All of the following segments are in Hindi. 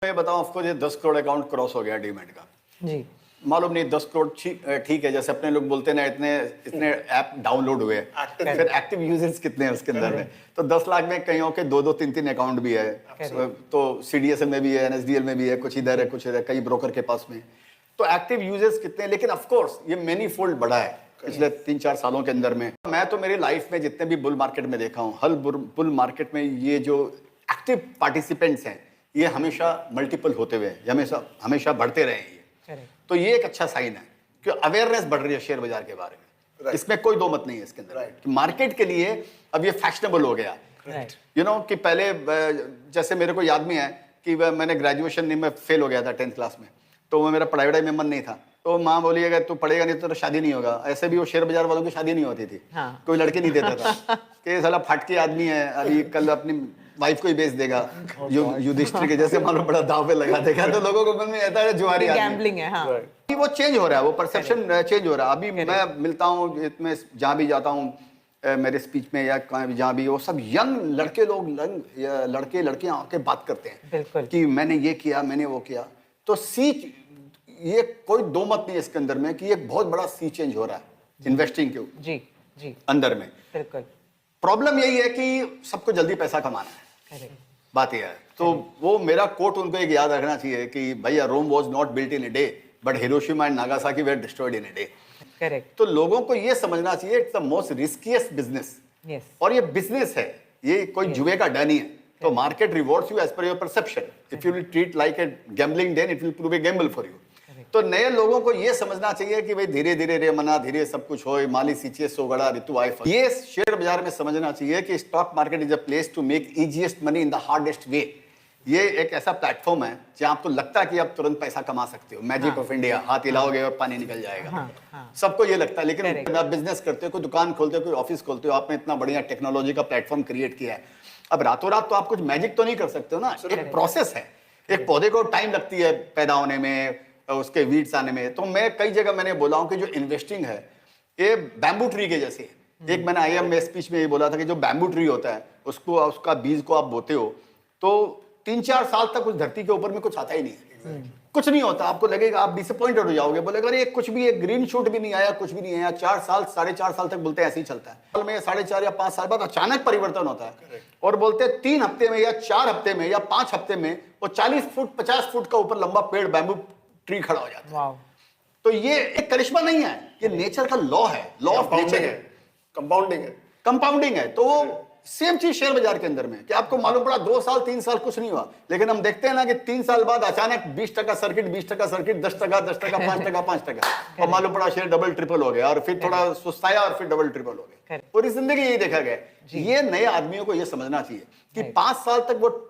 मैं बताऊं आपको, ये 10 करोड़ अकाउंट क्रॉस हो गया डीमैट का। जी। मालूम नहीं 10 करोड़ ठीक है, जैसे अपने लोग बोलते हैं ना, इतने ऐप डाउनलोड हुए, फिर एक्टिव यूजर्स कितने हैं उसके अंदर में, तो 10 लाख में कहीं के 2-2, 3-3 अकाउंट भी है, तो सीडीएसए में भी है, एनएसडीएल में भी है, कुछ इधर है, कुछ इधर, कई ब्रोकर के पास में, तो एक्टिव यूजर्स कितने हैं। लेकिन ऑफकोर्स ये मेनी फोल्ड बढ़ा है पिछले 3-4 सालों के अंदर में। मैं तो मेरी लाइफ में जितने भी बुल मार्केट में देखा हूँ, हर बुल मार्केट में ये जो एक्टिव पार्टिसिपेंट्स हैं ये हमेशा मल्टीपल होते हुए हमेशा बढ़ते रहे हैं। तो ये एक अच्छा साइन है कि अवेयरनेस बढ़ रही है शेयर बाजार के बारे में। इसमें कोई दो मत नहीं है इसके अंदर कि मार्केट के लिए अब ये फैशनेबल हो गया। यू नो कि पहले जैसे मेरे को याद में है कि मैंने ग्रेजुएशन में फेल हो गया था 10th क्लास में, तो वो मेरा पढ़ाई वढ़ाई में मन नहीं था, तो माँ बोली अगर तू पढ़ेगा नहीं तो शादी नहीं होगा। ऐसे भी वो शेयर बाजार वालों की शादी नहीं होती थी। कोई लड़के नहीं देता था कि साला फटके आदमी है, अभी कल अपनी वाइफ को ही बेच देगा, युधिष्ठिर के जैसे मानो बड़ा दाव पे लगा देगा, तो लोगों को मन में आता है जुआरी गैम्बलिंग है। हाँ। वो चेंज हो रहा है, वो परसेप्शन चेंज हो रहा है। अभी मैं मिलता हूँ इसमें, जहाँ भी जाता हूँ मेरे स्पीच में या कहीं भी, जहाँ भी, वो सब यंग लड़के लोग, लड़के लड़कियाँ आके बात करते हैं कि मैंने ये किया, मैंने वो किया। तो ये कोई दो मत नहीं है इसके अंदर में कि एक बहुत बड़ा सी चेंज हो रहा है इन्वेस्टिंग के जी अंदर में। बिल्कुल। प्रॉब्लम यही है कि सबको जल्दी पैसा कमाना है। बात यह है, तो वो मेरा कोट उनको एक याद रखना चाहिए कि भैया, Rome was not built in a day but Hiroshima and Nagasaki were destroyed in a day. Correct. तो लोगों को ये समझना चाहिए it's the most riskiest business, और ये बिजनेस है, ये कोई जुए का डर नहीं है। तो market rewards you as per your perception. If you will treat like a gambling then it will prove a gamble for you. तो नए लोगों को ये समझना चाहिए कि भाई धीरे धीरे रे मना, धीरे सब कुछ हो, माली सींचे सोगड़ा ऋतु आए। ये शेयर बाजार में समझना चाहिए कि stock market is a place to make easiest money in the hardest way. ये एक ऐसा प्लेटफॉर्म है जहां आपको लगता है कि आप तुरंत पैसा कमा सकते हो, मैजिक ऑफ इंडिया, हाथ हिलाओगे और पानी निकल जाएगा। सबको ये लगता है, लेकिन आप बिजनेस करते हो, कोई दुकान खोलते हो, कोई ऑफिस खोलते हो, आपने इतना बढ़िया टेक्नोलॉजी का प्लेटफॉर्म क्रिएट किया है। अब रातों रात तो आप कुछ मैजिक तो नहीं कर सकते हो ना, एक प्रोसेस है। एक पौधे को टाइम लगती है पैदा होने में, उसके वीड्स आने में। तो मैं कई जगह मैंने बोला हूं कि जो इन्वेस्टिंग है ये बैम्बू ट्री के जैसे है। एक मैंने आईएम में स्पीच में ये बोला था कि जो बैम्बू ट्री होता है उसका बीज को आप बोते हो तो 3-4 साल तक उस धरती के ऊपर में कुछ आता ही नहीं है, कुछ नहीं होता। आपको लगेगा, आप डिसअपॉइंटेड हो जाओगे, बोलेगा अरे कुछ भी, एक ग्रीन शूट भी नहीं आया, कुछ भी नहीं आया। 4 साल 4.5 साल तक बोलते हैं ऐसे ही चलता है। साल में 4.5 या 5 साल बाद अचानक परिवर्तन होता है, और बोलते हैं 3 हफ्ते में या 4 हफ्ते में या 5 हफ्ते में वो 40 फुट 50 फुट का ऊपर लंबा पेड़ बैम्बू ट्री खड़ा हो जाता है। तो ये एक करिश्मा नहीं है, ये नेचर का लॉ है, लॉ ऑफ नेचर है, कंपाउंडिंग है। तो सेम चीज शेयर बाजार के अंदर में कि आपको मालूम पड़ा 2 साल 3 साल कुछ नहीं हुआ, लेकिन हम देखते हैं ना कि 3 साल बाद अचानक 20% सर्किट, 20% सर्किट, 10%, 10%, 5%, 5%, और मालूम पड़ा शेयर डबल ट्रिपल हो गया, और फिर थोड़ा सुस्ताया और फिर डबल ट्रिपल हो गया। पूरी जिंदगी यही देखा गया। ये नए आदमियों को ये समझना चाहिए कि 5 साल तक वो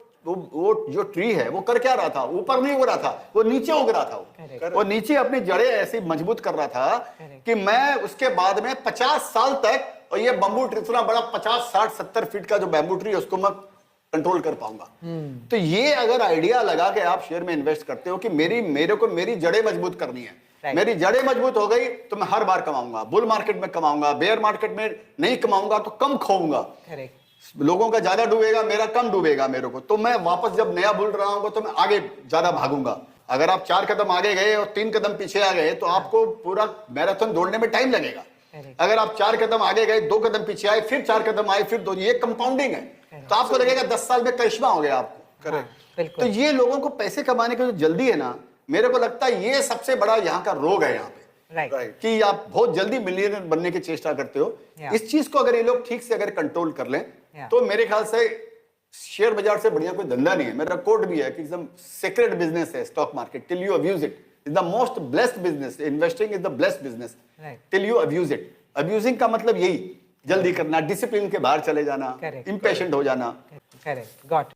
जो ट्री है वो कर क्या रहा था, ऊपर नहीं उग रहा था, वो नीचे उग रहा था। वो नीचे अपनी जड़ें ऐसी मजबूत कर रहा था कि मैं उसके बाद में 50 साल तक, और ये बम्बू ट्री इतना बड़ा 50, 60, 70 फीट का जो बैम्बू ट्री है उसको मैं कंट्रोल कर पाऊंगा। तो ये अगर आइडिया लगा के आप शेयर में इन्वेस्ट करते हो कि मेरे को मेरी जड़ें मजबूत करनी है, मेरी जड़ें मजबूत हो गई तो मैं हर बार कमाऊंगा, बुल मार्केट में कमाऊंगा, बेयर मार्केट में नहीं कमाऊंगा तो कम खोऊंगा, लोगों का ज्यादा डूबेगा, मेरा कम डूबेगा मेरे को, तो मैं वापस जब नया बुल रहा हूं तो मैं आगे ज्यादा भागूंगा। अगर आप 4 कदम आगे गए और 3 कदम पीछे आ गए तो आपको पूरा मैराथन दौड़ने में टाइम लगेगा। अगर आप 4 कदम आगे गए, 2 कदम पीछे आए, फिर 4 कदम आए, फिर 2, ये कंपाउंडिंग है। तो आपको लगेगा 10 साल में करिश्मा हो गया आपको। करेक्ट। तो ये लोगों को पैसे कमाने की जो जल्दी है ना, मेरे को लगता है ये सबसे बड़ा यहाँ का रोग है यहाँ पे। कि आप बहुत जल्दी मिलियनर बनने की चेष्टा करते हो। इस चीज को अगर ये लोग ठीक से अगर कंट्रोल कर लें तो मेरे ख्याल से शेयर बाजार से बढ़िया कोई धंधा नहीं है। मेरा कोट भी है कि एकदम सीक्रेट बिजनेस है stock market, till you abuse it is the most blessed business. Investing is the blessed business till you abuse it. Abusing का मतलब यही, जल्दी करना, डिसिप्लिन के बाहर चले जाना, इंपेशेंट हो जाना। Correct, got